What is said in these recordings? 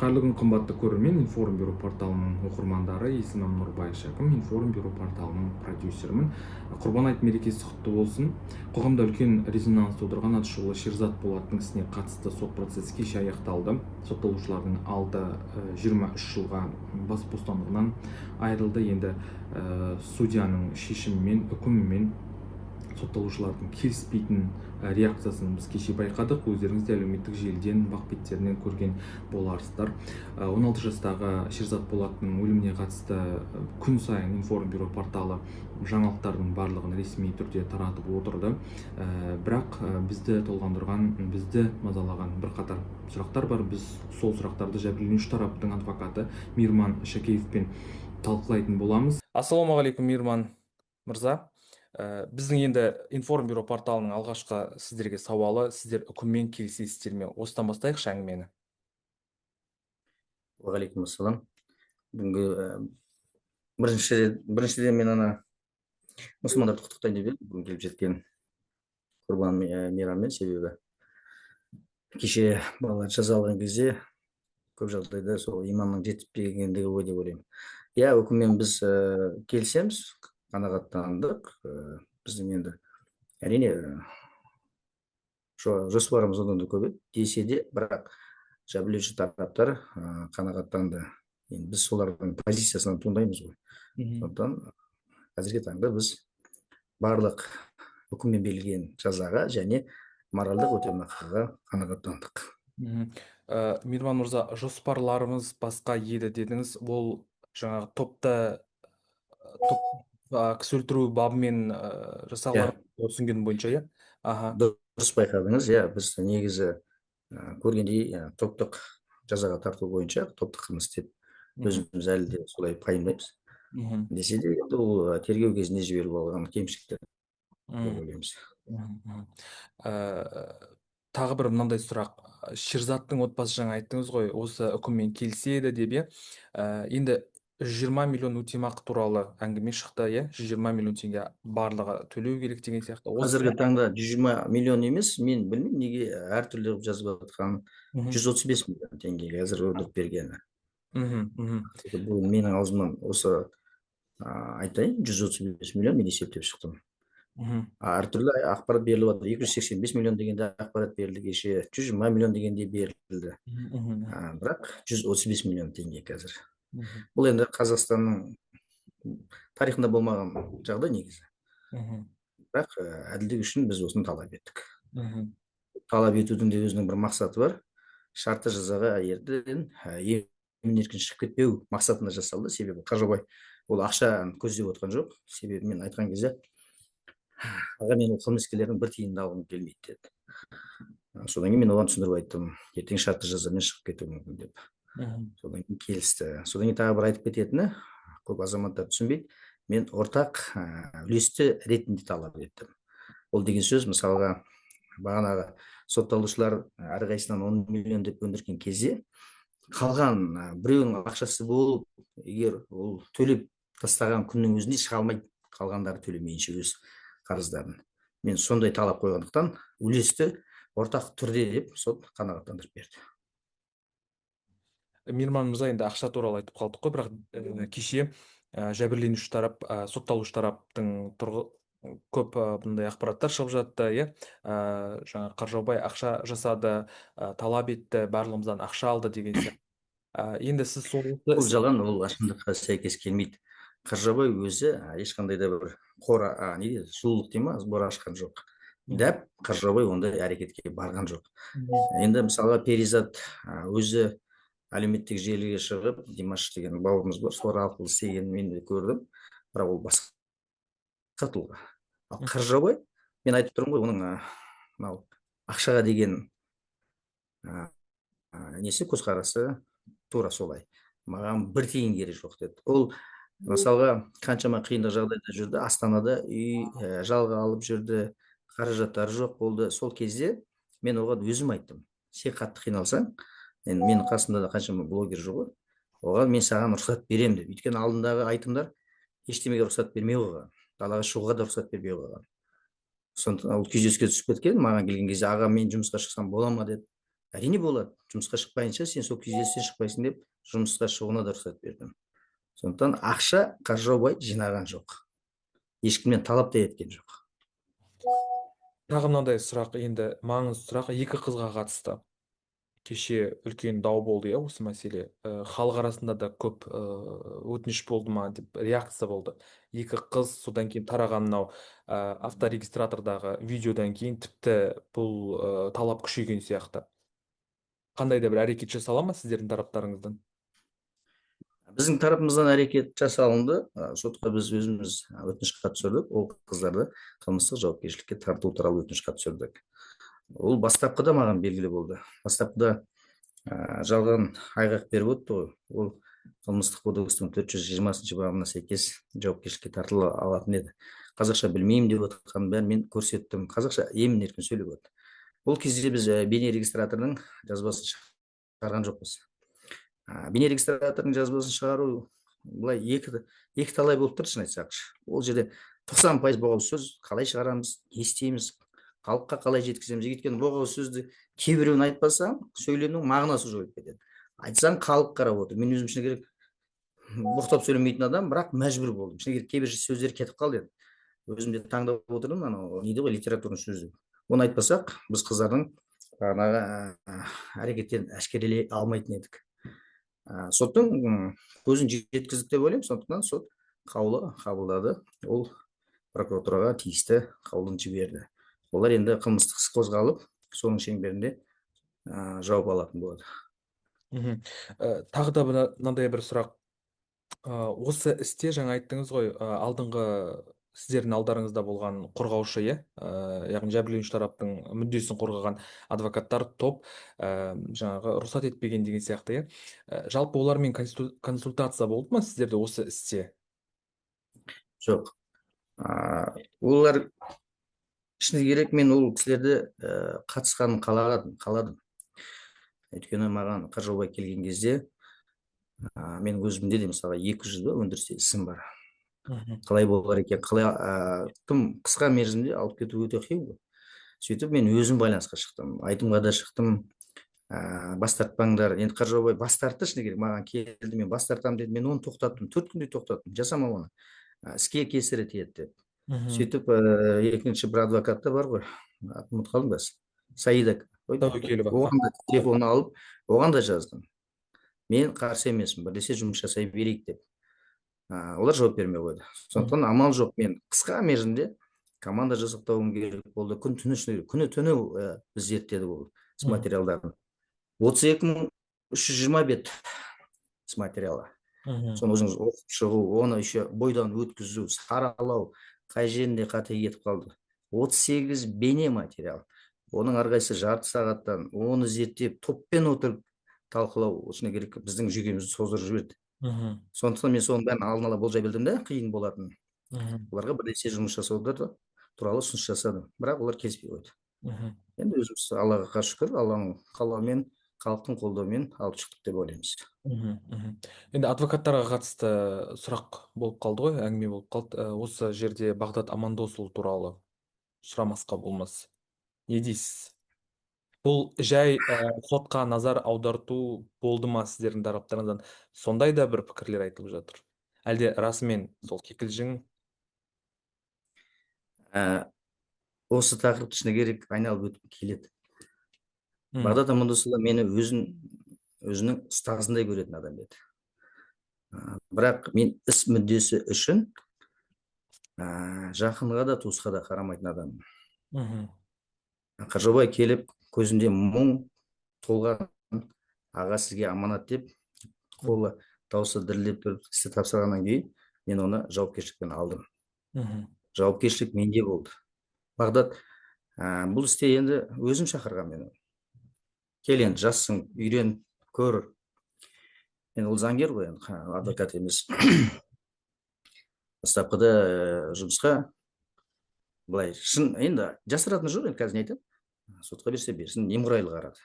Қайырлы күн қымбатты көрермен, информбюро порталының оқырмандары, есімім Нұрбай Шәкім, информбюро порталының продюсерімін. Құрбан айт мерекесі құтты болсын. Қоғамда үлкен резонанс тудырған атышулы Шерзат Болаттың ісіне қатысты сот процесі кеше аяқталды. Сотталушылардың алды 23 жылға бас бостандығынан айырылды. Енді судьяның шешімімен, үкімімен сотталушылардың келіспейтін реакциясын біз кеше байқадық. Өздеріңіз де әлеуметтік желіден, бақ беттерінен көрген боларсыздар. 16 жастағы Шерзат Болаттың өліміне қатысты күн сайын информбюро порталы жаңалықтардың барлығын ресми түрде таратып отырды. Бірақ бізді толғандырған, бізді мазалаған бірқатар сұрақтар бар. Біз сол сұрақтарды жәбірленуші тараптың адвокаты Мейірман Шәкеевпен талқылайтын боламыз. Ассалаумағалейкум, Мейірман мырза. Біздің енді информбюро порталының алғашқы сіздерге сауалы, сіздер үкіммен келісесіздер ме? Осыдан бастайықшы әңгімені. Уағалейкум ассалам. Бүгінгі біріншіден мен мұсылмандарды құттықтайын деп едім, бүгін келіп жеткен құрбан мейраммен. Себебі кеше балалар жаза алған кезде көп жағдайда сол иманның жетіспегендігі ғой деп ойлаймын. Иә, үкіммен біз келісеміз, қанағаттандық. Біздің енді әрине жоспарымыз одан да көп еді, десе де, бірақ жәбірленуші тараптар қанағаттанды. Енді біз солардың позициясынан туындаймыз ғой. Сондықтан қазіргі таңда біз барлық үкіммен берілген жазаға және моральдық өтемақыға қанағаттандық. Мейірман мырза, жоспарларымыз басқа еді дедіңіз. Ол жаңағы топта кісі өлтіру бабымен жасалған түсінген бойынша, иә? Дұрыс байқадыңыз, иә. Біз негізі көргендей топтық жазаға тарту бойынша топтық қылмыс деп өзіміз әлі де солай пайымдаймыз. Десе де ол тергеу кезінде жіберіп алған кемшіліктер деп ойлаймыз. Тағы бір мынандай сұрақ. Шерзаттың отбасы, жаңа айттыңыз ғой, осы үкіммен келіседі деп, енді 120 миллион өтемақы туралы әңгіме шықты, 120 миллион теңге барлығы төлеу керек деген сияқты. Қазіргі таңда 120 миллион емес, мен білмеймін неге әртүрлі жазып жатқан. 135 миллион теңге қазір өндіріп бергені. Бұл менің аузымнан осы айтайын, 135 миллион мен есептеп шықтым. Әртүрлі ақпарат беріліп жатыр. 285 миллион дегенде ақпарат берілді кеше, 120 миллион дегенде берілді. Бірақ 135 миллион теңге қазір. Бұл енді Қазақстанның тарихында болмаған жағдай негізі. Бірақ әділдік үшін біз осыны талап еттік. Талап етудің де өзінің бір мақсаты бар. Шартты жазаға ерден емін-еркін шығып кетпеу мақсатында жасалды. Себебі Қаржаубай ол ақша көздеп отқан жоқ. Себебі мен айтқан кезде аға, мен ол қылмыскерлердің бір тиынын да алғым келмейді деді. Содан кейін мен оған түсіндіріп айттым, ертең шартты жазамен шығып кетуі мүмкін деп. Содан кейін келісті. Содан кейін тағы бір айтып кететіні, көп азаматтар түсінбейді, мен ортақ үлесті ретінде талап еттім. Ол деген сөз, мысалға, бағанағы сотталушылар әрқайсысынан 10 миллион деп өндірген кезде қалған біреудің ақшасы болып, егер ол төлеп тастаған күннің өзінде шыға алмайды, қалғандары төлемейінше өз қарыздарын. Мен сондай талап қойғандықтан үлесті ортақ түрде деп сот қанағаттандырып берді. Мейірман мырза, енді ақша туралы айтып қалдық қой, бірақ кеше жәбірленуші тарап, сотталушы тараптың көп бұндай ақпараттар шығып жатты, жаңа Қаржаубай ақша жасады, талап етті, барлығымыздан ақша алды деген сияқты. Енді сіз Бұл жалған, ол шындыққа сәйкес келмейді. Қаржаубай өзі ешқандай да бір сұлулық дей ма, сбор ашқан жоқ. Дәп Қаржаубай ондай әрекетке барған жоқ. Енді мысалға Перизат өзі әлеуметтік желіге шығып, Димаш деген бауырымыз бар, сол арқылы істегенін мен де көрдім, бірақ ол басқа тұлға. Ал Қаржаубай, мен айтып тұрмын ғой, оның ақшаға деген көзқарасы тура солай. Маған бір тиын керек жоқ деді. Ол мысалға қаншама қиындық жағдайда жүрді, Астанада үй жалға алып жүрді, қаражаттары жоқ болды. Сол кезде мен оған өзім айттым, сен қатты қиналсаң, менің қасымда да қаншама блогер жоқ, оған мен саған рұқсат берем деп. Өйткені алдындағы айтымдар ештемеге рұқсат бермей қойған, далаға шығуға да рұқсат бермей қойған. Сондықтан ол күйзеліске түсіп кеткен, маған келген кезде аға, мен жұмысқа шықсам бола ма деді. әрине болады, жұмысқа шықпайынша сен сол күйзелістен шықпайсың деп жұмысқа шығуына да рұқсат бердім. Сондықтан ақша Қаржаубай жинаған жоқ, ешкімнен талап та еткен жоқ. Тағы мынандай сұрақ, енді маңызды сұрақ, екі қызға қатысты. Кеше үлкен дау болды, осы мәселе. Халық арасында да көп өтініш болды ма деп реакция болды. Екі қыз, содан кейін тараған мынау авторегистратордағы видеодан кейін тіпті бұл талап күшейген сияқты. Қандай да бір әрекет жасала ма сіздердің тараптарыңыздан? Біздің тарапымыздан әрекет жасалынды. Сотқа біз өзіміз өтініш хат түсірдік. Ол қыздарды қылмыстық жауапкершілікке тарту туралы өтініш хат түсірдік. Ол бастапқыда маған белгілі болды. Бастапқыда жалған айғақ беріп өтті ғой. Ол қылмыстық кодекстің 420 бабына сәйкес жауапкершілікке тартыла алатын еді. Қазақша білмеймін деп отқанын бәрін мен көрсеттім. Қазақша емін еркін сөйлеп өтті. Ол кезде біз бейне регистратордың жазбасын шығарған жоқпыз. Бейне регистратордың жазбасын шығару былай екі талай болып тұр, шын айтсақ. Ол жерде 90% боғауыз сөз, қалай шығарамыз, не істейміз, халыққа қалай жеткіземіз. Өйткені боғауыз сөзді кейбіреуін айтпасаң, сөйленудің мағынасы жойылып кетеді. Айтсаң, халық қарап отыр. Мен өзім шыны керек боқтап сөйлемейтін адам, бірақ мәжбүр болдым. Шыны керек кейбір сөздер кетіп қалды еді. Өзім де таңдап отырдым, анау не дейді ғой, литературный сөзді. Оны айтпасақ, біз қыздардың әрекеттерін әшкерелей алмайтын едік. Соттың көзін жеткіздік деп ойлаймын. Сондықтан сот қаулы қабылдады. Ол прокуратураға тиісті қаулын жіберді. Олар енді қылмыстық іс қозғалып, соның шеңберінде жауап алатын болады. Тағы да мынандай бір сұрақ. Осы істе жаңа айттыңыз ғой, алдыңғы сіздердің алдарыңызда болған қорғаушы, яғни жәбірленуші тараптың мүддесін қорғаған адвокаттар топ жаңағы рұқсат етпеген деген сияқты, жалпы олармен консультация болды ма сіздерде осы істе? Жоқ. Олар шыны керек, мен ол кісілерді қатысқанын қаладым. Өйткені маған Қаржаубай келген кезде мен өзімде де мысалы 200 өндірісте ісім бар. Қалай болар екен, тым қысқа мерзімде алып кету өте қиын. Сөйтіп мен өзім байланысқа шықтым, айтымға да шықтым, бас тартпаңдар. Енді Қаржаубай бас тартты, шыны керек, маған келді, мен бас тартамын деді. Мен оны тоқтаттым, 4 күнде тоқтаттым, жасама оны, іске кесірі тиеді деп. Сөйтіп екінші бір адвокат та бар ғой, атын ұмытып қалдым, Саида Тәуекелова. оған да телефон алып, оған да жаздым. Мен қарсы емеспін, бірлесе жұмыс жасай берейік деп. Олар жауап бермей қойды. Сондықтан амал жоқ, мен қысқа мерзімде команда жасақтауым керек болды. Күні түні біз зерттедік ол іс материалдарын. 32.320 бет іс материалы. Соны өзіңіз оқып шығу, оны еще бойдан өткізу, саралау, қай жерінде қате кетіп қалды. 38 бейне материал. Оның әрқайсысы жарты сағаттан, оны зерттеп, топпен отырып талқылау, шыны керек біздің жүйкемізді создырып жіберді. Сондықтан мен соның бәрін алдын ала болжай білдім де, қиын болатын. Оларға бірлесе жұмыс жасауды туралы ұсыныс жасадым, бірақ олар келіспей қойды. Енді өзіміз Аллаға шүкір, Алланың қалауымен, халықтың қолдауымен алып шықтық деп ойлаймыз. Енді адвокаттарға қатысты сұрақ болып қалды ғой, әңгіме болып қалды. Осы жерде Бағдат Амандосұлы туралы сұрамасқа болмас. Не дейсіз? Бұл жай сотқа назар аударту болды ма сіздердің тараптарыңыздан? Сондай да бір пікірлер айтылып жатыр. Әлде расымен сол кикілжің? Осы тақырыпты шыны керек айналып өтіп келеді. Бағдат Амандосұлы мені өзінің ұстазындай көретін адам еді. Бірақ мен іс мүддесі үшін жақынға да туысқа да қарамайтын адаммын. Қаржаубай келіп, көзінде мұң толған, аға сізге аманат деп, қолы дауысы дірілдеп тұрып істі тапсырғаннан кейін мен оны жауапкершілікпен алдым. Жауапкершілік менде болды. Бағдат, бұл істе енді өзім шақырған мені. Кел енді, жассың, үйрен, көр. Енді ол заңгер ғой, адвокат емес. Бастапқыда жұмысқа былай, шын енді жасыратын жоқ, енді қазір не айтамын. Сотқа берсе берсін, немқұрайлы қарады.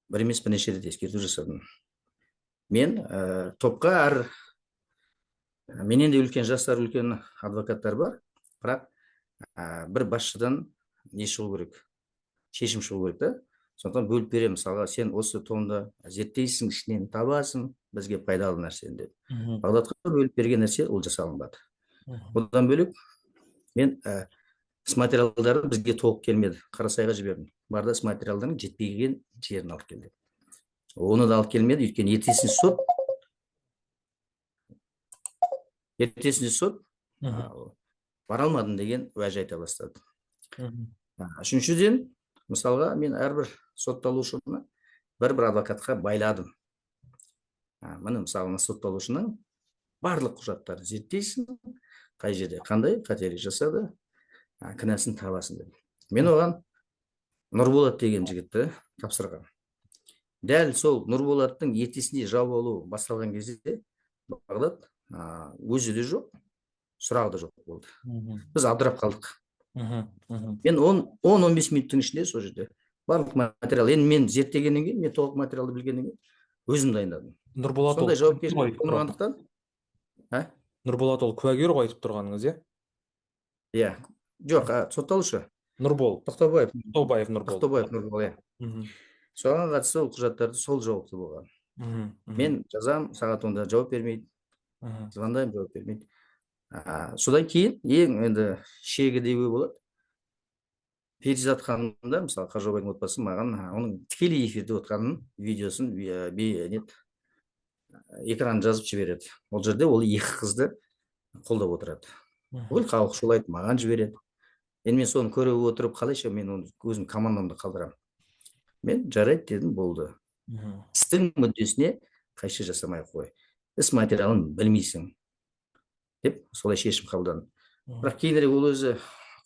Бір емес бірнеше рет ескерту жасадым. Мен топқа менен де үлкен, жастар үлкен адвокаттар бар, бірақ бір басшыдан не шығу керек, шешім шығу керек та. сондықтан бөліп беремін. Мысалға сен осы томды зерттейсің, ішінен табасың, бізге пайдалы нәрсені деп. Бағдатқа бөліп берген нәрсе ол жасалынбады. Одан бөлек мен іс материалдары бізге толық келмеді. Қарасайға жібердім. Барда іс материалдардың жетпеген жерін алып келді. Оны да алып келмеді, өйткені ертесінде сот бара алмадым деген уәж айта бастады. Үшіншіден, мысалға мен әрбір сотталушыны бір адвокатқа байладым. Міне мысалы сотталушының барлық құжаттарын зерттейсің, қай жерде қандай қателік жасады, кінәсін табасың деп. Мен оған Нұрболат деген жігітті тапсырған. Дәл сол Нұрболаттың ертесінде жауап алу басталған кезде Бағдат өзі де жоқ, сұрағы да жоқ болды. Біз абдырап қалдық. Мен 10-15 минуттың ішінде сол жерде барлық материал, енді мен зерттегеннен кейін, мен толық материалды білгеннен кейін өзім дайындадым. Нұрболат сондай жауапкершілік болмағандықтан. Нұрболат ол куәгер ғой айтып тұрғаныңыз, иә? Иә. Жоқ, сотталушы. Нұрбол. Тоқтабаев Нұрбол, иә. Соған қатысты ол құжаттарды сол жауапты болған. Мен жазам, сағат 10-да жауап бермейді. Звондаймын, жауап бермейді. Содан кейін ең енді шегі деуге болады. Перизат ханымда, мысалы, Қажыбайдың отбасы маған оның тікелей эфирде отқанын видеосын экран жазып жібереді. Ол жерде ол екі қызды қолдап отырады. Ол халық шулайды, маған жібереді. Енді мен соны көре отырып, қалайша мен оны өзім командамды қалдырамын. Мен жарайды дедім, болды. Істің мүддесіне қайшы жасамай қой. Іс материалын білмейсің деп солай шешім қабылдадым. Бірақ кейінірек ол өзі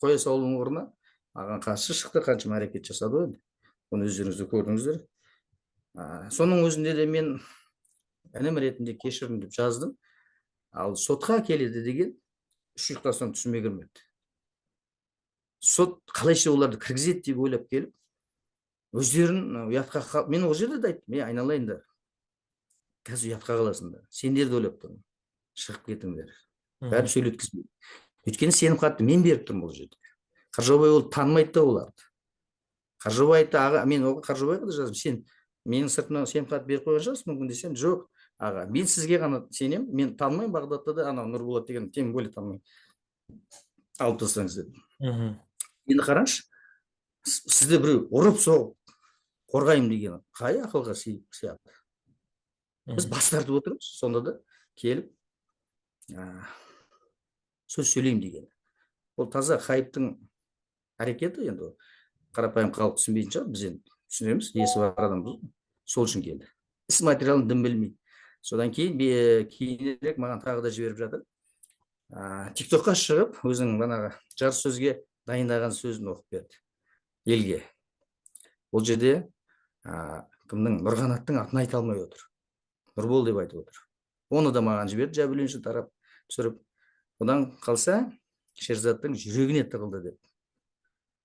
қоя салудың орнына маған қарсы шықты, қаншама әрекет жасады ғой. Оны өздеріңіз де көрдіңіздер. Соның өзінде де мен інім ретінде кешірім деп жаздым. Ал сотқа келеді деген үш ұйықтасам түсіме кірмеді. Сот қалайша оларды кіргізеді деп ойлап келіп, өздерін ұятқа мен ол жерде де айттым, мен айналайын да, қазір ұятқа қаласыңдар, сендер де ойлап тұрмын, шығып кетіңдер, бәрін сөйлеткізбейді. Өйткені сенім хатты мен беріп тұрмын ол жерде. Қаржаубай ол танымайды да оларды. Қаржаубай айтты, аға, мен оған Қаржаубайға да жаздым, сен менің сыртымнан сенім хат беріп қойған шығарсың, мүмкін десем, жоқ, аға, мен сізге ғана сенемін, мен танымаймын Бағдатты да, анау Нұрболат деген тем более танымаймын. Алып тастаңыз дедім. Енді қараңызшы, сізді біреу ұрып соғып қорғаймын деген қай ақылға сияқты. Біз бас тартып отырмыз, сонда да келіп сөз сөйлеймін деген. Ол таза хайптың әрекеті, енді қарапайым халық түсінбейтін шығар, біз енді түсінеміз, есі бар адамбыз, сол үшін келді. Іс материалын дым білмейді. Содан кейінірек маған тағы да жіберіп жатыр. Тиктокқа шығып, өзінің манағы жарыс сөзге дайындаған сөзін оқып берді елге. Ол жерде кімнің Нұрғанаттың атын айта алмай отыр. Нұрбол деп айтып отыр. Оны да маған жіберді, жәбірленші тарап түсіріп. Одан қалса, Шерзаттың жүрегіне тығылды деп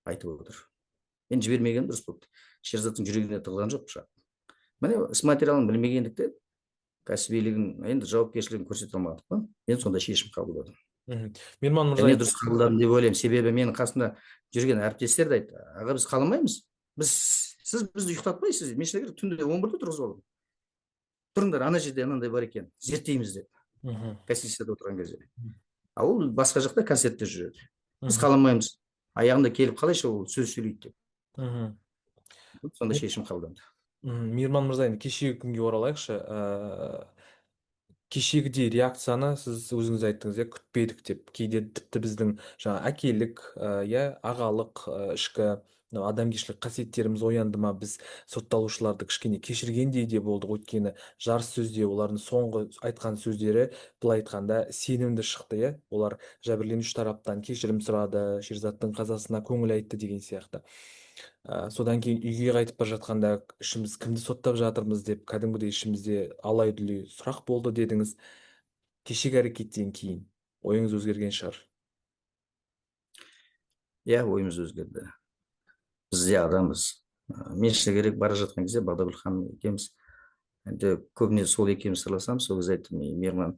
айтып отыр. Мен жібермеген дұрыс болды. Шерзаттың жүрегіне тығылған жоқ пышақ. Міне іс материалын білмегендіктен кәсібилігін, енді жауапкершілігін көрсете алмадық. Мен сонда шешім қабылдадым. Мирман мырза, дұрыс қабылдадым деп ойлаймын. Себебі менің қасымда жүрген әріптестер де айтты, аға, біз қаламаймыз. Сіз бізді ұйықтатпайсыз. Мен шыны керек түнде 11-де тұрғызып алдым. Тұрыңдар, ана жерде анандай бар екен, зерттейміз деп. Гостиницада отырған кезде. Ол басқа жақта концертте жүреді. Біз қаламаймыз. Аяғында келіп қалайша ол сөз сөйлейді деп. Сонда шешім қабылданды. Мирман мырза, енді кешегі күнге оралайықшы. Кешегідей реакцияны сіз өзіңіз айттыңыз, күтпедік деп. Кейде тіпті біздің әкелік, ағалық, ішкі адамгершілік қасиеттеріміз оянды ма, біз сотталушыларды кішкене кешіргендей де болдық. Өйткені жарыс сөзде олардың соңғы айтқан сөздері, былай айтқанда, сенімді шықты. Олар жәбірленуші тараптан кешірім сұрады, Шерзаттың қазасына көңіл айтты деген сияқты. Содан кейін үйге қайтып бара жатқанда ішіміз кімді соттап жатырмыз деп кәдімгідей ішімізде алай-дүлей сұрақ болды дедіңіз. Кешегі әрекеттен кейін ойыңыз өзгерген шығар. Иә, ойымыз өзгерді. Біз де адамбыз. Мен шыны керек бара жатқан кезде Бағдагүл ханым екеуміз енді көбіне сол екеуміз сырласамыз. Сол кезде айттым, Мейірман,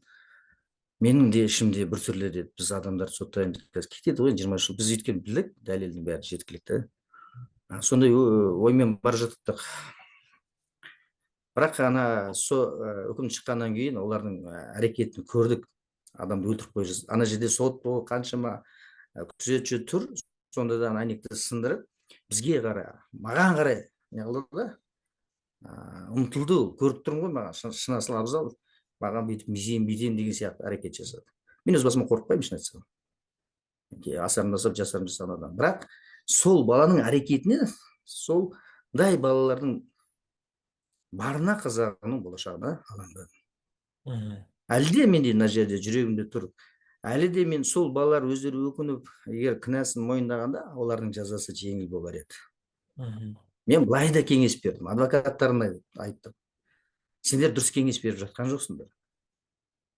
менің де ішімде біртүрлі деді. Біз адамдарды соттаймыз. Кетеді ғой 20 жыл. Біз өйткені білдік, дәлелдің бәрі жеткілікті. Сондай оймен бара жаттық. Бірақ ана үкім шыққаннан кейін олардың әрекетін көрдік. Адамды өлтіріп қойып жатыр. Ана жерде сот қаншама күзетші тұр, сондадан әйнекті сындырып, бізге қарай, маған қарай не қылды да, ұмтылды. Көріп тұрмын ғой, маған шынасыл абзал маған бүйтіп мизем деген сияқты әрекет жасады. Мен өз басыма қорықпаймын, шын айтсам. Асарым жасап, жасарым жасаған адам. Бірақ сол баланың әрекетіне, солдай балалардың барына қазағының болашағына алаңдадым. Әлі де менде мына жерде жүрегімде тұр. Әлі де мен сол балалар өздері өкініп, егер кінәсін мойындағанда, олардың жазасы жеңіл болар еді. Мен былай да кеңес бердім, адвокаттарына айттым. Сендер дұрыс кеңес беріп жатқан жоқсыңдар.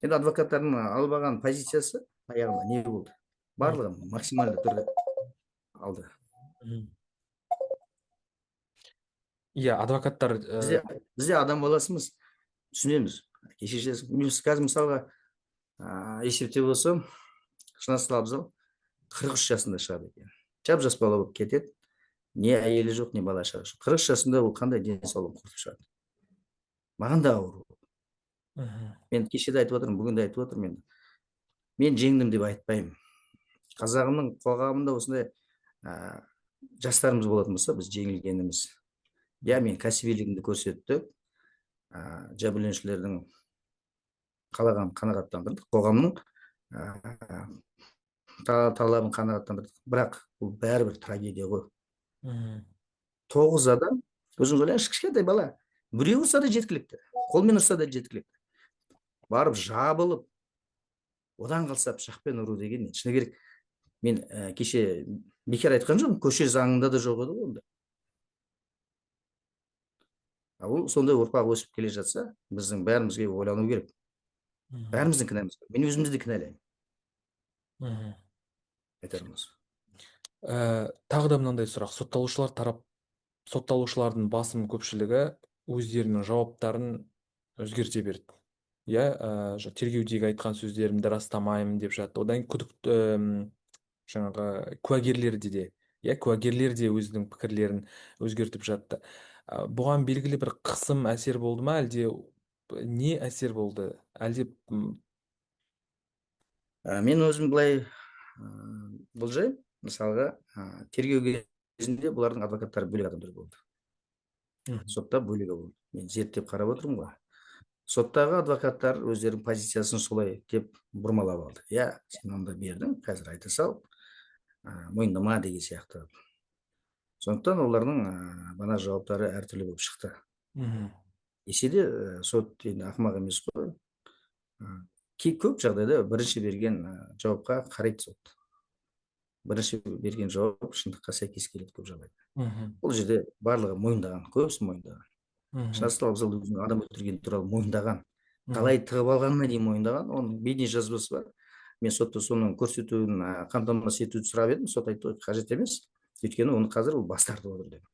Енді адвокаттардың албаған позициясы аяғында не болды? Барлығы максималды түрде алды. Иә, адвокаттар бізде адам баласымыз, түсінеміз. Қазір мысалға есепте болсам, шынасыл абзал 43 жасында шығады екен. Жап-жас бала болып кетеді. Не әйелі жоқ, не бала шағасы жоқ. 43 жасында ол қандай денсаулығын құртып шығады. Маған да ауыр. Мен кеше де айтып отырмын, бүгін де айтып отырмын. Мен жеңдім деп айтпаймын. Қазағымның қоғамында осындай жастарымыз болатын болса, біз жеңілгеніміз. Я, мен кәсібилігімді көрсеттім. Жәбірленушілердің қалаған қанағаттандырдық. Қоғамның талабын қанағаттандырдық. Бірақ бұл бәрібір трагедия ғой. 9 адам, өзіңіз ойлаңызшы, кішкентай бала. Біреу ұрса да жеткілікті. Қолмен ұрса да жеткілікті. Барып жабылып, одан қалса пышақпен ұру деген шыны керек. Мен кеше бекер айтқан жоқпын, көше заңында да жоқ еді онда. Ол сондай ұрпақ өсіп келе жатса, біздің бәрімізге ойлану керек. Бәріміздің кінәміз. Мен өзімізді кінәлаймын. Айтарымыз. Тағы да мынандай сұрақ. Сотталушылардың басым көпшілігі өздерінің жауаптарын өзгерте берді. Иә, тергеудегі айтқан сөздерімді растамаймын деп жатты. Одан жаңағы куәгерлерді де, куәгерлер де өзінің пікірлерін өзгертіп жатты. Бұған белгілі бір қысым әсер болды ма, әлде не әсер болды? Әлде мен өзім былай болжаймын, мысалға тергеу кезінде бұлардың адвокаттары бөлек адамдар болды. Сотта бөлек болды. Мен зерттеп қарап отырмын ғой. Соттағы адвокаттар өздерінің позициясын солай деп бұрмалап алды. Я, сен онда бердің, қазір айта сал, мойындама деген сияқты. Сондықтан олардың бана жауаптары әртүрлі болып шықты. Десе де сот енді ақымақ емес қой. Көп жағдайда бірінші берген жауапқа қарайды сот. Бірінші берген жауап шындыққа сәйкес келеді көп жағдайда. Бұл жерде барлығы мойындаған, көбісі мойындаған. Шынасыл абзал өзінің адам өлтіргені туралы мойындаған. Қалай тығып алғанына дейін мойындаған. Оның бейне жазбасы бар. Мен сотта соның көрсетуін қамтамасыз етуді сұрап едім. Сот айтты, қажет емес. Өйткені оны қазір ол бас тартып отыр деп.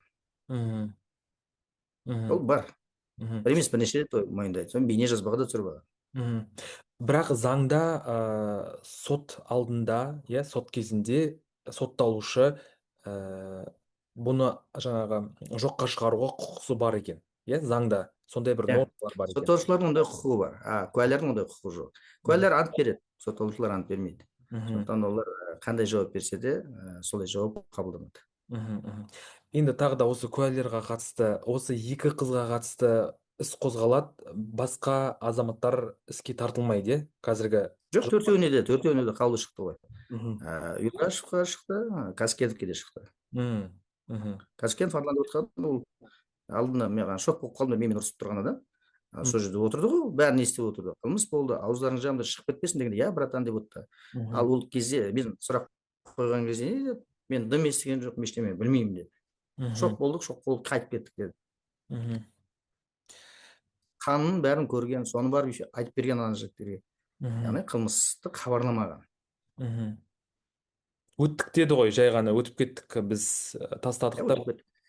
Ол бар. Бір емес бірнеше рет мойындайды. Соны бейне жазбаға да түсіріп. Бірақ заңда сот алдында, сот кезінде сотталушы бұны жаңағы жоққа шығаруға құқысы бар екен. Заңда сондай бір нормалар бар екен. Сотталушылардың ондай құқығы бар. Куәлердің ондай құқығы жоқ. Куәлер ант береді, сотталушылар ант бермейді. Сондықтан олар қандай жауап берсе де, солай жауап қабылданады. Енді тағы да осы куәлерге қатысты, осы екі қызға қатысты іс қозғалады, басқа азаматтар іске тартылмайды, қазіргі? Жоқ, төртеуіне де қаулы шықты ғой. Юлдашевқа шықты, Казкеновке де шықты. Казкенов арнада отырған, ол алдына маған шок болып қалды, менімен ұрысып тұрған адам. Сол жерде отырды ғой, бәрін естіп отырды. Қылмыс болды, ауыздарың жағында шығып кетпесін дегенде, я, братан деп отырды. Ал ол кезде мен сұрақ қойған кезде, мен дым естіген жоқ, ештеңе білмеймін деді. Шок болып қайтып кеттік деді. Қанның бәрін көрген, соны барып айтып берген ана жігіттерге. Яғни қылмысты хабарламаған. Өттік деді ғой, жай ғана өтіп кеттік, біз тастадық та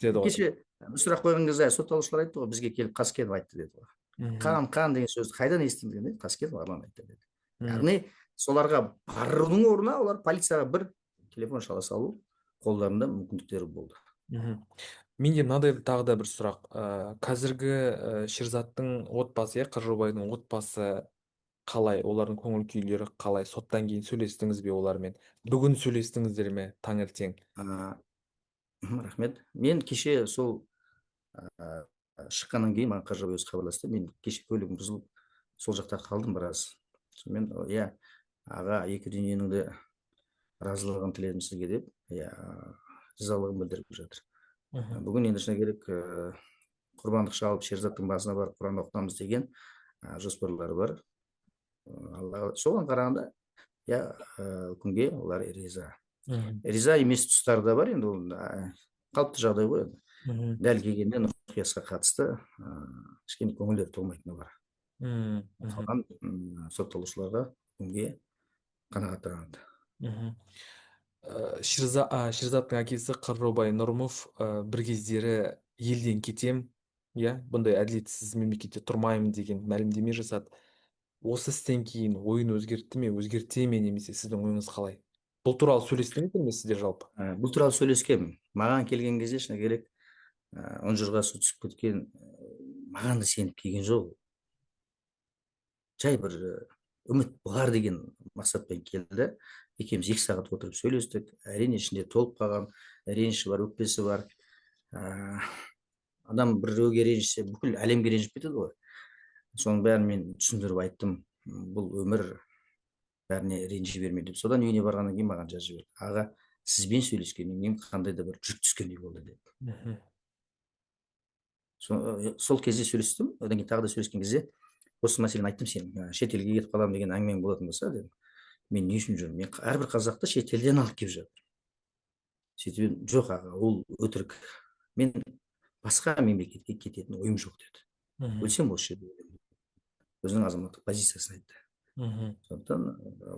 деді ғой. Кеше сұрақ қойған кезде сотталушылар айтты ғой, бізге келіп Казкенов айтты деді ғой. Қан деген сөзді қайдан естідім дегенде, Казкенов Арлан айтты деді. Яғни соларға барудың орнына олар полицияға бір телефон шала салу қолдарында мүмкіндіктері болды. Мгм. Менде мынандай тағы да бір сұрақ. Қазіргі Шерзаттың отбасы, Қыржаубайдың отбасы қалай? Олардың көңіл күйлері қалай? Соттан кейін сөйлестіңіз бе олармен? Бүгін сөйлестіңіздер ме таңертең? Рахмет. Мен кеше сол шыққаннан кейін маған Қаржабай өзі хабарласты. Мен кеше көлігім бұзылып сол жақта қалдым біраз. Сонымен иә, аға, екі дүниенің де разылығын тіледім сізге деп, иә, ризалығын білдіріп жатыр. Мгм. Бүгін енді шыны керек құрбандық шалып Шерзаттың басына барып құран оқытамыз деген жоспарлары бар. Алла соған қарағанда иә, күнге олар риза. Мгм. Риза емес тұстары да бар, енді ол қалыпты жағдай ғой енді. Мгм. Дәл келгенде нұрқиясқа қатысты кішкене көңілдері толмайтыны бар. Мгм. Мгм. Соған сотталушыларға күнге қанағаттанады. Мгм. Шерзаттың әкесі Қырғаубай Нұрымов бір кездері елден кетем, иә, бұндай әділетсіз мемлекетте тұрмаймын деген мәлімдеме жасады. Осы істен кейін ойын өзгертті ме, өзгерте ме, немесе сіздің ойыңыз қалай? Бұл туралы сөйлестіңіздер ме сіздер жалпы? Бұл туралы сөйлескенмін. Маған келген кезде шыны керек Унжырға су түсіп кеткен, маған да сеніп келген жоқ. Жай бір үміт болар деген мақсатпен келді. Екеуміз 2 сағат отырып сөйлестік. Әрине ішінде толып қалған реніші бар, өкпесі бар. Адам біреуге ренжісе бүкіл әлемге ренжіп кетеді ғой. Соның бәрін мен түсіндіріп айттым. Бұл өмір, бәріне ренжи берме деп. Содан үйіне барғаннан кейін маған жазып жіберді. Аға, сізбен сөйлескеннен кейін қандай да бір жүк түскендей болды деп. Мгм. Сол кезде сөйлестім. Одан кейін тағы да сөйлескен кезде осы мәселені айттым, сен шетелге кетіп қаламын деген әңгімең болатын болса дедім, мен не үшін жүрмін? Мен әрбір қазақты шетелден алып келіп жатыр. Сөйтіп жоқ аға, ол өтірік. Мен басқа мемлекетке кететін ойым жоқ деді. Мгм. Өлсем осы жерде өлемін. Өзінің азаматтық позициясын айтты. Мгм. Сондықтан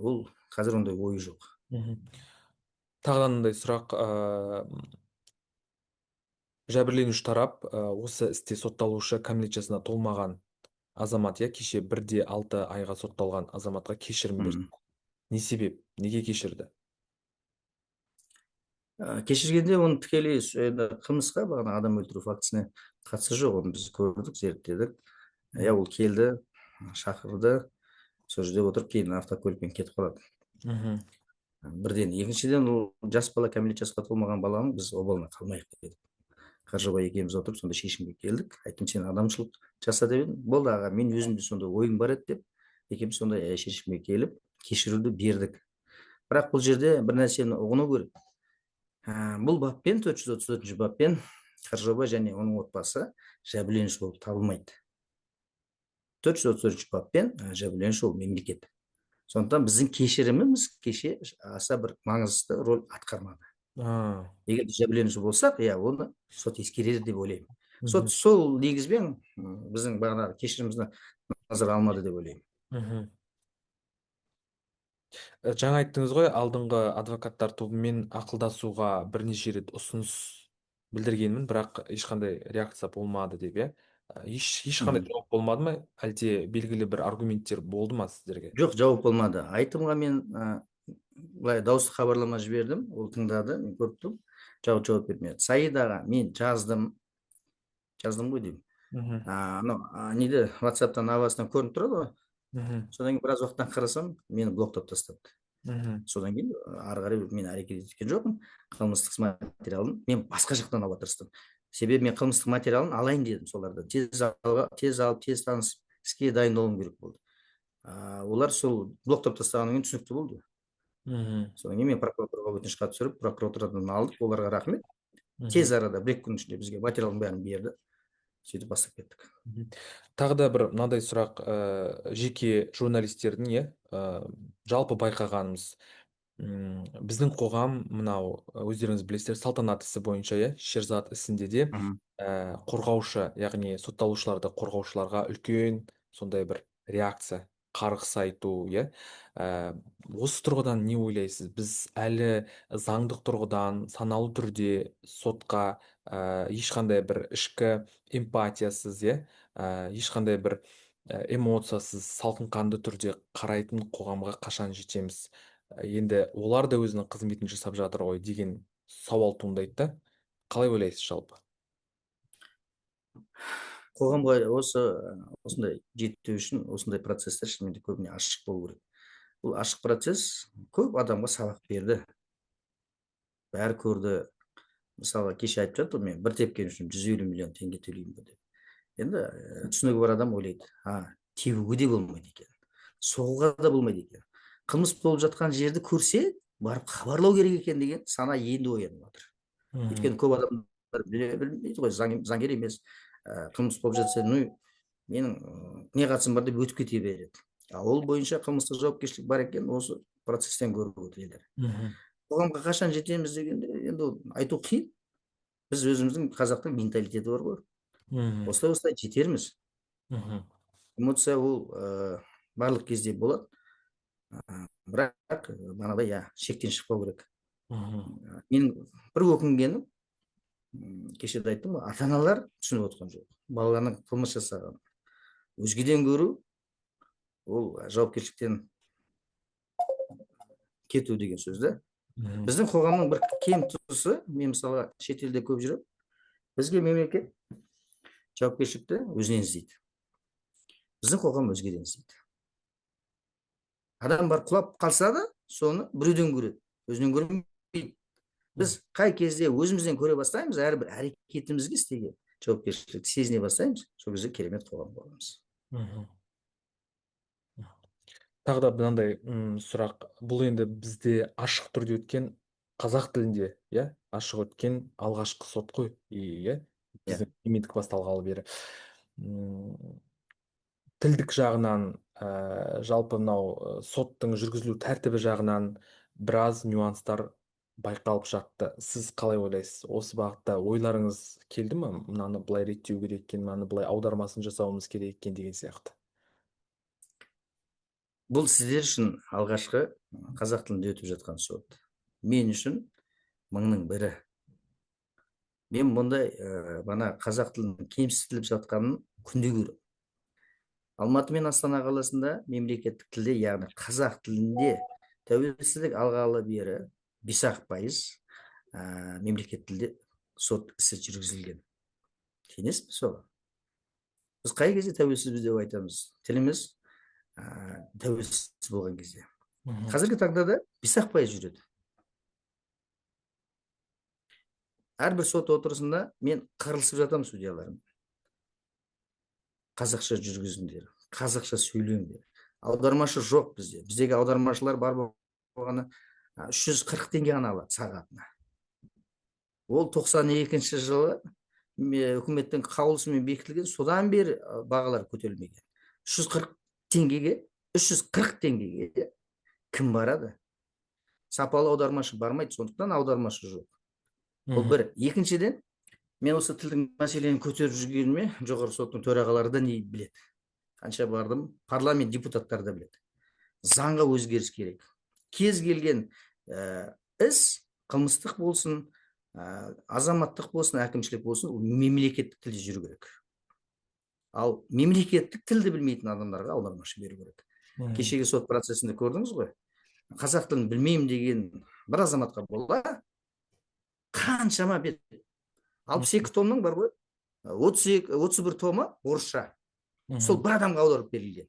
ол қазір ондай ойы жоқ. Мгм. Тағы да мындай сұрақ. Жәбірленуші тарап осы істе сотталушы кәмелет жасына толмаған азамат, кеше 1,6 айға сотталған азаматқа кешірім берді. Не себеп? Неге кешірді? Кешіргенде оны тікелей қылмысқа, бағана адам өлтіру фактісіне қатысы жоқ. Оны біз көрдік, зерттедік. Иә, ол келді, шақырды, сол жерде отырып, кейін автокөлікпен кетіп қалады. Мгм. Бірден. Екіншіден, ол жас бала, кәмелет жасқа толмаған баланың біз обалына қалмайық дедік. Қаржабай екеуміз отырып сонда шешімге келдік. Айттым, сен адамшылық жаса деп едің. Болды аға, мен өзімде сондай ойым бар еді деп, екеуміз сондай шешімге келіп, кешіруді бердік. Бірақ бұл жерде бір нәрсені ұғыну керек. Бұл баппен, 434 баппен Қаржабай және оның отбасы жәбірленуші болып табылмайды. 434 баппен жәбірленуші ол мемлекет. Сондықтан біздің кешіріміміз кеше аса бір маңызды рөл атқармады. Егер жәбірленуші болсақ, иә, оны сот ескереді деп ойлаймын. Сот сол негізбен біздің бағанағы кешірімімізді назарға алмады деп ойлаймын. Жаңа айттыңыз ғой, алдыңғы адвокаттар тобымен ақылдасуға бірнеше рет ұсыныс білдіргенмін, бірақ ешқандай реакция болмады деп, ешқандай жауап болмады ма? Әлде белгілі бір аргументтер болды ма сіздерге? Жоқ, жауап болмады. Айтымға мен былай дауысты хабарлама жібердім, ол тыңдады, мен көріп тұрмын, жауап бермеді. Саид аға, мен жаздым ғой деймін. Неде WhatsApp-тан авасынан көрініп тұрады ғой. Содан кейін біраз уақыттан қарасам, мені блоктап тастапты. Содан кейін ары қарай мен әрекет еткен жоқпын. Қылмыстық материалын мен басқа жақтан алуға тырыстым. Себебі мен қылмыстық материалын алайын дедім соларды. Тез алып, тез танысып, іске дайындалуым керек болды. Олар сол блоктап тастағаннан кейін түсінікті болды. Содан кейін мен прокуратураға өтініш хат түсіріп, прокуратурадан алдық, оларға рахмет. Тез арада 1-2 күн ішінде бізге материалдың бәрін берді. Сөйтіп бастап кеттік. Тағы да бір мынандай сұрақ, жеке журналистердің, жалпы байқағанымыз, біздің қоғам мынау, өздеріңіз білесіздер, салтанат ісі бойынша, Шерзат ісінде де қорғаушы, яғни сотталушыларды қорғаушыларға үлкен сондай бір реакция, қарғыс айту, осы тұрғыдан не ойлайсыз? Біз әлі заңдық тұрғыдан саналы түрде сотқа ешқандай бір ішкі эмпатиясыз, ешқандай бір эмоциясыз, салқынқанды түрде қарайтын қоғамға қашан жетеміз? Енді олар да өзінің қызметін жасап жатыр ғой деген сауал туындайды да. қалай ойлайсыз жалпы? Қоғамға осындай жету үшін осындай процесстер шынымен де көбіне ашық болу керек. Бұл ашық процесс көп адамға сабақ берді. Бәрі көрді. Мысалға кеше айтып жатыр, мен бір тепкен үшін 150 миллион теңге төлеймін деп. Енді түсінігі бар адам ойлайды, тебуге де болмайды екен, соғуға да болмайды екен. Қылмыс болып жатқан жерді көрсе, барып хабарлау керек екен деген сана енді оянып жатыр. Өйткені көп адамдар білмейді ғой, заңгер емес, қылмыс болып жатса, менің не қатысым бар деп өтіп кете береді. Ол бойынша қылмыстық жауапкершілік бар екен, осы процесстен көріп отыр. Қоғамға қашан жетеміз дегенде, енді айту қиын. Біз өзіміздің қазақтың менталитеті бар ғой. Осылай жетерміз. Эмоция ол барлық кезде болады. Бірақ манағыдай шектен шықпау керек. Менің бір өкінгенім, кеше де айттым, ата-аналар түсініп отқан жоқ. Балаларының қылмыс жасаған. Өзгеден көру, ол жауапкершіліктен кету деген сөз да. Біздің қоғамның бір кем тұсы, мен мысалға шетелде көп жүріп, бізге мемлекет жауапкершілікті өзінен іздейді. Біздің қоғам өзгеден іздейді. Адам бар құлап қалса да, соны біреуден көреді, өзінен көрмейді. Біз қай кезде өзімізден көре бастаймыз, әрбір әрекетімізге істеген жауапкершілікті сезіне бастаймыз, сол кезде керемет қоғам боламыз. Тағы да мынандай сұрақ, бұл енді бізде ашық түрде өткен, қазақ тілінде, ашық өткен алғашқы сот қой, біздің егемендік басталғалы бері. Тілдік жағынан, жалпы мынау соттың жүргізілу тәртібі жағынан біраз нюанстар байқалып жатты. Сіз қалай ойлайсыз? Осы бағытта ойларыңыз келді ме? Мынаны былай реттеу керек екен, мынаны былай аудармасын жасауымыз керек екен деген сияқты. Бұл сіздер үшін алғашқы қазақ тілінде өтіп жатқан сот. Мен үшін мыңның бірі. Мен бұндай бана қазақ тілінің кемсітіліп жатқанын күнде көремін. Алматы мен Астана қаласында мемлекеттік тілде, яғни қазақ тілінде тәуелсіздік алғалы бері 5% мемлекеттік тілде сот ісі жүргізілген. Сенесіз бе соған? Біз қай кезде тәуелсізбіз деп айтамыз? Тіліміз тәуелсіз болған кезде. Қазіргі таңда да 5% жүреді. Әрбір сот отырысында мен қырылысып жатамын судьяларым. Қазақша жүргізіңдер, қазақша сөйлеңдер. Аудармашы жоқ бізде. Біздегі аудармашылар бар болғаны 340 теңге ғана алады сағатына. Ол 92 жылы үкіметтің қаулысымен бекітілген, содан бері бағалар көтерілмеген. 340 теңгеге кім барады? Сапалы аудармашы бармайды, сондықтан аудармашы жоқ. Бұл бір. Екіншіден, мен осы тілдің мәселені көтеріп жүргеніме жоғарғы соттың төрағалары да не біледі. Қанша бардым, парламент депутаттары да біледі. Заңға өзгеріс керек. Кез келген іс, қылмыстық болсын, азаматтық болсын, әкімшілік болсын, мемлекеттік тілде жүру керек. Ал мемлекеттік тілді білмейтін адамдарға аудармашы беру керек. Кешегі сот процесінде көрдіңіз ғой. Қазақ тілін білмеймін деген бір азаматқа бола, қаншама бет. 62 томның бар ғой, 31 томы орысша. Сол бір адамға аударып берілген.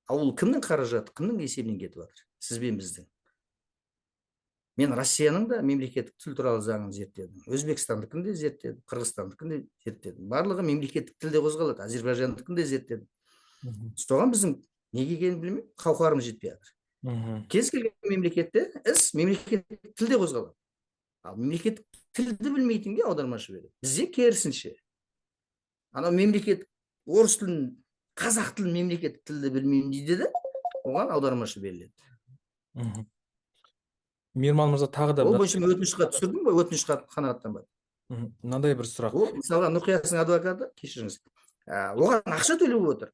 Ол кімнің қаражаты, кімнің есебінен кетіп жатыр? Сіз бен біздің. Мен Россияның да мемлекеттік тіл туралы заңын зерттедім. Өзбекстандікін де зерттедім, Қырғызстандікін де зерттедім. Барлығы мемлекеттік тілде қозғалады, Әзербайжандікін де зерттедім. Соған біздің неге екенін білмеймін, қауқарымыз жетпей жатыр. Кез келген мемлекетте іс мемлекеттік тілде қозғалады. Ал мемлекеттік тілді білмейтінге аудармашы береді. Бізде керісінше. Анау мемлекеттік орыс тілін, қазақ тілін мемлекеттік тілді білмеймін дейді де, оған аудармашы беріледі. Мейірман мырза, тағы да ол бойынша өтініш хат түсірдім ғой, өтініш хат қанағаттанбады. Мынандай бір сұрақ. Ол мысалға Нұрқиясының адвокаты, кешіріңіз, оған ақша төлеп отыр.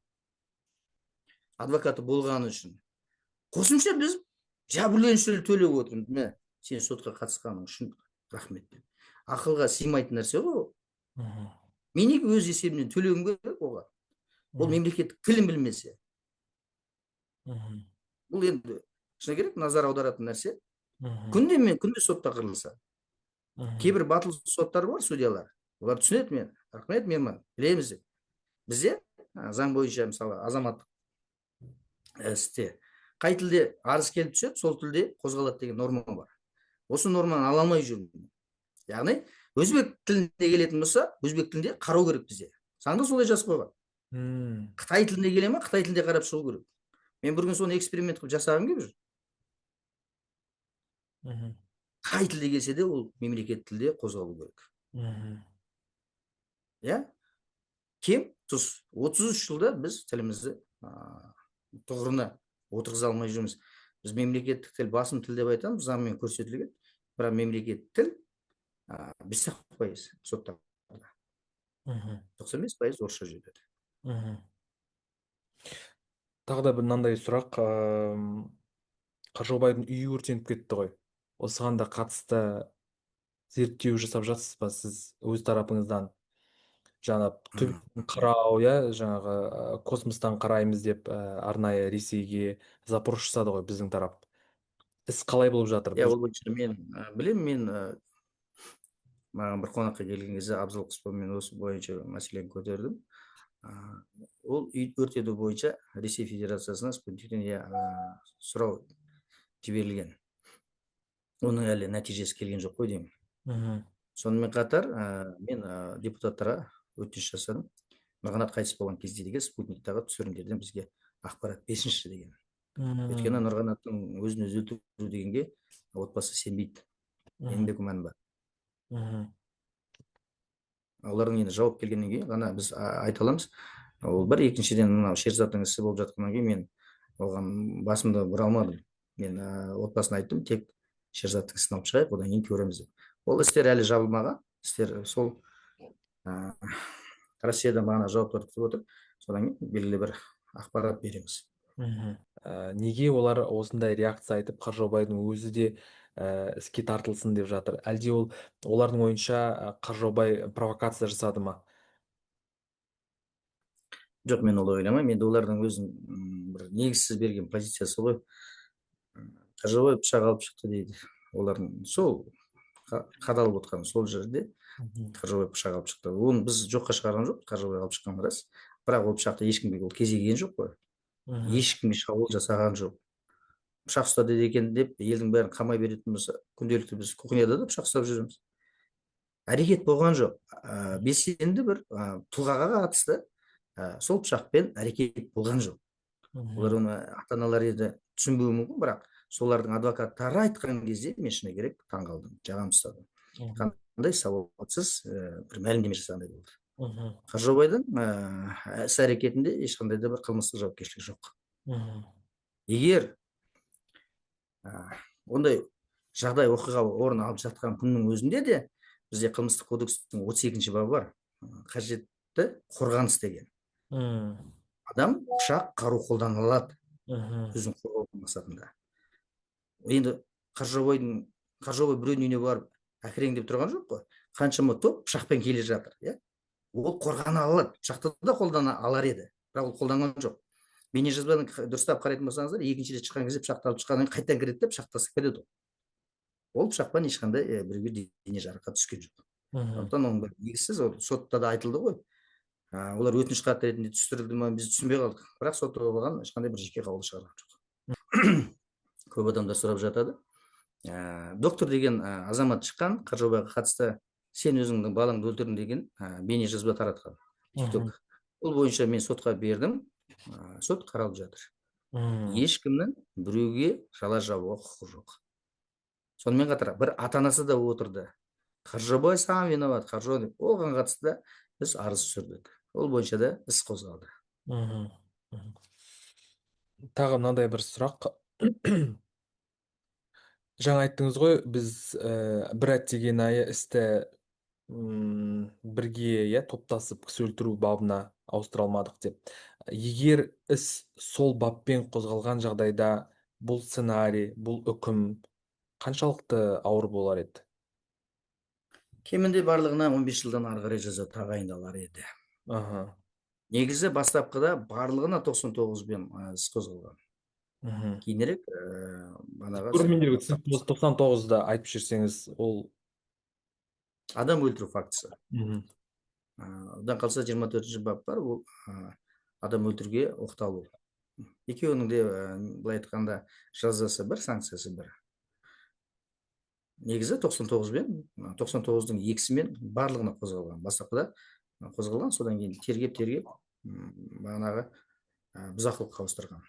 Адвокаты болғаны үшін. Қосымша біз жәбірленушілер төлеп отырмыз. Міне, сен сотқа қатысқаның үшін рахмет деп. Ақылға сыймайтын нәрсе ғой. Мен неге өз есебімнен төлеуім керек оған? Ол мемлекеттік тілін білмесе. Бұл енді шыны керек назар аударатын нәрсе. Күнде сотта қырылса. Кейбір батыл соттар бар, судьялар. Олар түсінеді мені. Рахмет, мен білеміз деп. Бізде заң бойынша мысалы азаматтық істе қай тілде арыз келіп түседі, сол тілде қозғалады деген норма бар. Осы норманы ала алмай жүрмін. Яғни өзбек тілінде келетін болса, өзбек тілінде қарау керек бізде. Заңда солай жазып қойған. Қытай тілінде келе ма, Қытай тілінде қарап шығу керек. Мен бір күн соны эксперимент қылып жасағым келіп жүр. Қай тілде келсе де ол мемлекет тілде қозғалу керек. Иә? Кем тұс 33 жылда біз тілімізді тұғырына отырғыза алмай жүрміз. Біз мемлекеттік тіл басым тіл деп айтамыз, заңмен көрсетілген. Бірақ мемлекеттік тіл 5% соттарда. 95% орысша жетеді. Тағы да бір мынандай сұрақ, Қаржаубайдың үйі өртеніп кетті ғой. Осыған да қатысты зерттеу жасап жатсыз ба сіз өз тарапыңыздан? Жаңа төбесін қарау, жаңағы космостан қараймыз деп арнайы Ресейге запрос жасады ғой біздің тарап. Іс қалай болып жатыр? Ол бойынша мен білемін, маған бір қонаққа келген кезде Абзал Құспанмен осы бойынша мәселені көтердім. Ол үй өртену бойынша Ресей Федерациясына спутниктен сұрау жіберілген. Оның әлі нәтижесі келген жоқ қой деймін. Сонымен қатар мен депутаттарға өтініш жасадым. Нұрғанат қайтыс болған кезде деген спутниктағы түсірімдерден бізге ақпарат берсінші деген. Өйткені Нұрғанаттың өзін өзі өлтіру дегенге отбасы сенбейді. Менің де күмәнім бар. Олардың енді жауап келгеннен кейін ғана біз айта аламыз. Ол бір, екіншіден мынау Шерзаттың ісі болып жатқаннан кейін мен оған басымды бұра алмадым. Мен отбасына айттым, тек Шерзаттың ісін алып шығайық, одан кейін көреміз деп. Ол істер әлі жабылмаған. Істер сол Россияда маған жауаптар күтіп отыр. Содан кейін белгілі бір ақпарат береміз. Неге олар осындай реакция айтып, Қаржаубайдың өзі де іске тартылсын деп жатыр? Әлде олардың ойынша Қаржаубай провокация жасады ма? Жоқ, мен олай ойламаймын. Енді олардың өзін бір негізсіз берген позициясы ғой. Қаржаубай пышақ алып шықты дейді. Олардың сол қадалып отқан сол жерде Қаржаубай пышақ алып шықты. Оны біз жоққа шығарған жоқ, Қаржаубай алып шыққан рас. Бірақ ол пышақты ешкімге ол кезеген жоқ қой. Ешкімге шабуыл жасаған жоқ. Пышақ ұстады екен деп елдің бәрін қамай беретін болса, күнделікті біз кухняда да пышақ ұстап жүреміз. Әрекет болған жоқ. Белсенді бір тұлғаға қатысты сол пышақпен әрекет болған жоқ. Олар оны ата-аналар енді түсінбеуі мүмкін, бірақ солардың адвокаттары айтқан кезде мен шыны керек таңғалдым, жағам ұстадым. Қандай сауатсыз бір мәлімдеме жасағандай болды. Қаржаубайдың іс әрекетінде ешқандай да бір қылмыстық жауапкершілік жоқ. Егер ондай жағдай оқиға орын алып жатқан күннің өзінде де бізде қылмыстық кодекстің 32-ші бабы бар. Қажетті қорғаныс деген. Адам пышақ, қару қолдана алады өзін қорғау мақсатында. Енді Қаржаубай біреудің үйіне барып әкіреңдеп тұрған жоқ қой. Қаншама топ пышақпен келе жатыр, иә? Ол қорғана алады, пышақты да қолдана алар еді, бірақ ол қолданған жоқ. Бейнежазбаны дұрыстап қарайтын болсаңыздар, екінші рет шыққан кезде пышақты алып шыққаннан кейін қайтадан кіреді де пышақ тастап кетеді. Ол пышақпен ешқандай біреуге дене жарақаты түскен жоқ. Сондықтан оның бәрі негізсіз, ол сотта да айтылды ғой. Олар өтініш хат ретінде түсірілді ме, біз түсінбей қалдық. Бірақ сотта болған ешқандай бір жеке қаулы шығарған жоқ. Көп адамдар сұрап жатады. Доктор деген азамат шыққан, Қаржаубайға қатысты сен өзіңнің балаңды өлтірдің деген бейнежазба таратқан. Ол бойынша мен сотқа бердім, сот қаралып жатыр. Ешкімнің біреуге жала жабуға құқығы жоқ. Сонымен қатар бір ата-анасы да отырды. Қаржаубай саған виноват, Қаржаубай деп. Оған қатысты біз арыз түсірдік. Ол бойынша да іс қозғалды. Тағы мынандай бір сұрақ. Жаңа айттыңыз ғой, біз бір әттеген-ай істі бірге топтасып кісі өлтіру бабына ауыстыра алмадық деп. Егер іс сол баппен қозғалған жағдайда бұл сценарий, бұл үкім қаншалықты ауыр болар еді? Кемінде барлығына 15 жылдан ары қарай жаза тағайындалар еді. Негізі бастапқыда барлығына 99-пен іс қозғалған. Кейінірек көрермендерге 99-да айтып жіберсеңіз, ол адам өлтіру фактісі. Мгм. Одан қалса 24-ші бап бар, ол адам өлтіруге оқталу. Екеуінің де былай айтқанда жазасы бір, санкциясы бір. Негізі 99-дің екісімен барлығына қозғалған. Бастапқыда қозғалған, содан кейін тергеп бағанағы бұзақылыққа ауыстырған.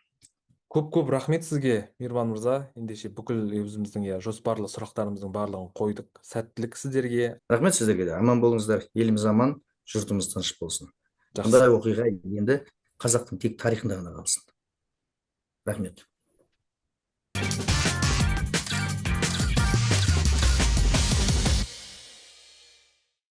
Көп рахмет сізге, Мейірман мырза. Ендеше бүкіл өзіміздің жоспарлы сұрақтарымыздың барлығын қойдық. Сәттілік сіздерге. Рахмет сіздерге де. Аман болыңыздар. Еліміз аман, жұртымыз тыныш болсын. Жақсы. Бұндай оқиға енді қазақтың тек тарихында ғана қалсын. Рахмет.